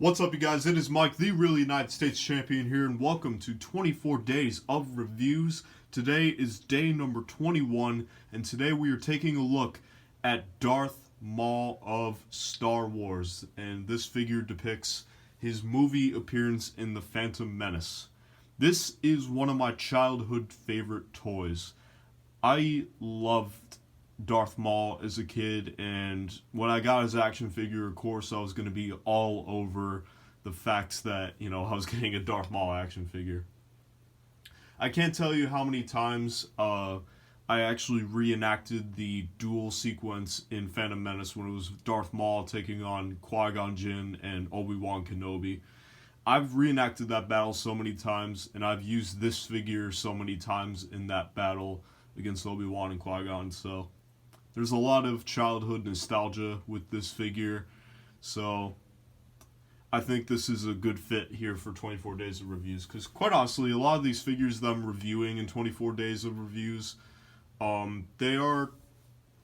What's up, you guys? It is Mike, the real United States champion here, and welcome to 24 Days of Reviews. Today is day number 21, and today we are taking a look at Darth Maul of Star Wars, and this figure depicts his movie appearance in The Phantom Menace. This is one of my childhood favorite toys. I loved Darth Maul as a kid, and when I got his action figure, of course, I was going to be all over the fact that, I was getting a Darth Maul action figure. I can't tell you how many times I actually reenacted the duel sequence in Phantom Menace when it was Darth Maul taking on Qui-Gon Jinn and Obi-Wan Kenobi. I've reenacted that battle so many times, and I've used this figure so many times in that battle against Obi-Wan and Qui-Gon, so there's a lot of childhood nostalgia with this figure, so I think this is a good fit here for 24 Days of Reviews, because quite honestly, a lot of these figures that I'm reviewing in 24 Days of Reviews, they are,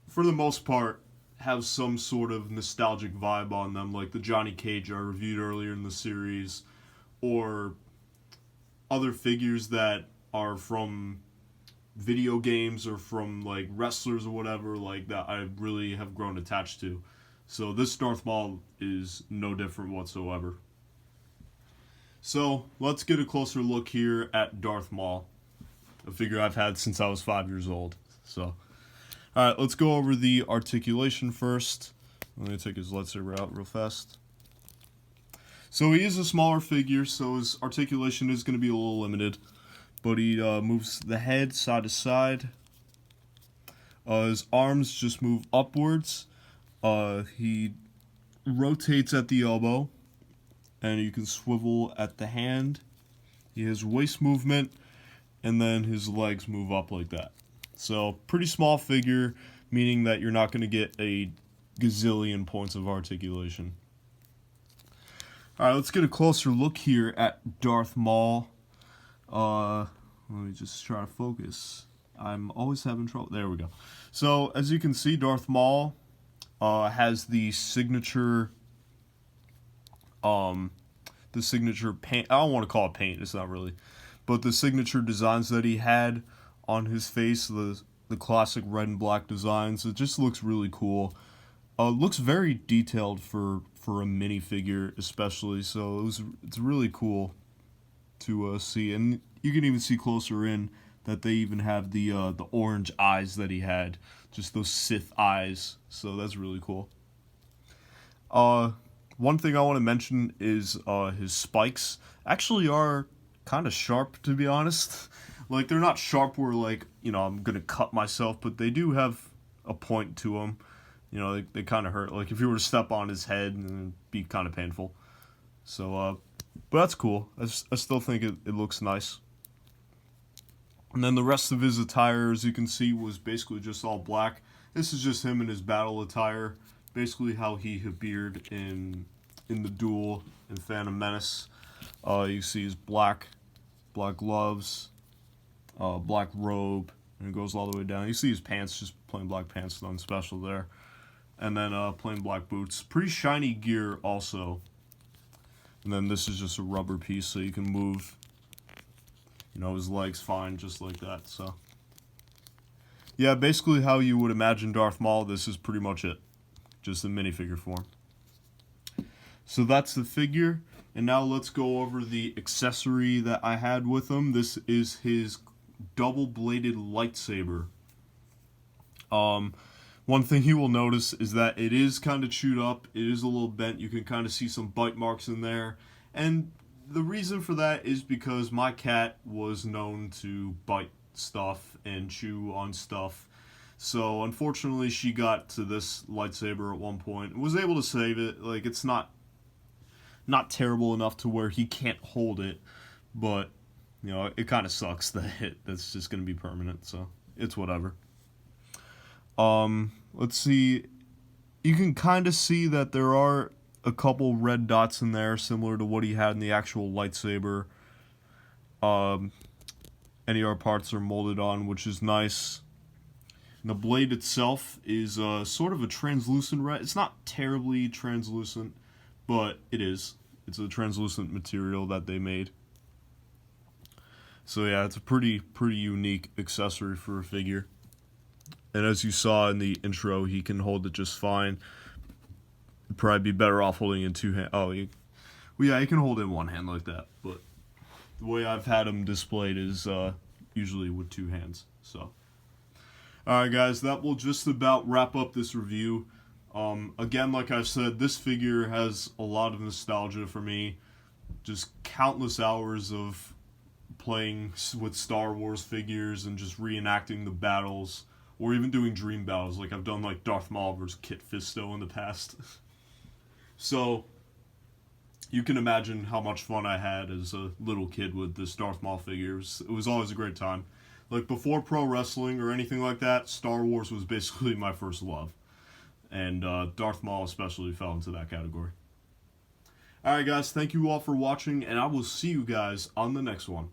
for the most part, have some sort of nostalgic vibe on them, like the Johnny Cage I reviewed earlier in the series, or other figures that are from video games or from like wrestlers or whatever like that I really have grown attached to. So this Darth Maul is no different whatsoever. So let's get a closer look here at Darth Maul, a figure I've had since I was 5 years old. So alright, let's go over the articulation first. Let me take his lightsaber out real fast. So he is a smaller figure, so his articulation is going to be a little limited. But he moves the head side to side. His arms just move upwards. He rotates at the elbow, and you can swivel at the hand. He has waist movement, and then his legs move up like that. So, pretty small figure, meaning that you're not going to get a gazillion points of articulation. Alright, let's get a closer look here at Darth Maul. Let me just try to focus. I'm always having trouble. There we go. So, as you can see, Darth Maul has the signature paint. I don't want to call it paint. It's not really, but the signature designs that he had on his face, the classic red and black designs. It just looks really cool. Looks very detailed for a minifigure, especially. So it's really cool to see, and you can even see closer in that they even have the orange eyes that he had, just those Sith eyes. So that's really cool. One thing I want to mention is his spikes actually are kind of sharp, to be honest. Like, they're not sharp where, like, I'm gonna cut myself, but they do have a point to them. They kind of hurt. Like, if you were to step on his head, it'd be kind of painful. So, but that's cool. I still think it looks nice. And then the rest of his attire, as you can see, was basically just all black. This is just him in his battle attire. Basically how he appeared in the duel in Phantom Menace. You see his black gloves, black robe, and it goes all the way down. You see his pants, just plain black pants, nothing special there. And then plain black boots. Pretty shiny gear also. And then this is just a rubber piece, so you can move, his legs fine, just like that. So, yeah, basically how you would imagine Darth Maul, this is pretty much it. Just in minifigure form. So that's the figure. And now let's go over the accessory that I had with him. This is his double-bladed lightsaber. One thing you will notice is that it is kind of chewed up. It is a little bent. You can kind of see some bite marks in there. And the reason for that is because my cat was known to bite stuff and chew on stuff. So unfortunately, she got to this lightsaber at one point and was able to save it. Like, it's not terrible enough to where he can't hold it, but it kind of sucks that that's just going to be permanent. So it's whatever. Let's see. You can kind of see that there are a couple red dots in there, similar to what he had in the actual lightsaber. NER parts are molded on, which is nice. And the blade itself is sort of a translucent red. It's not terribly translucent, but it is. It's a translucent material that they made. So yeah, it's a pretty unique accessory for a figure. And as you saw in the intro, he can hold it just fine. You'd probably be better off holding it in two hands. Well, yeah, he can hold it in one hand like that. But the way I've had him displayed is usually with two hands. So, alright guys, that will just about wrap up this review. Again, like I said, this figure has a lot of nostalgia for me. Just countless hours of playing with Star Wars figures and just reenacting the battles, or even doing dream battles, like I've done like Darth Maul versus Kit Fisto in the past. So, you can imagine how much fun I had as a little kid with this Darth Maul figure. It was always a great time. Like, before pro wrestling or anything like that, Star Wars was basically my first love. And Darth Maul especially fell into that category. Alright guys, thank you all for watching, and I will see you guys on the next one.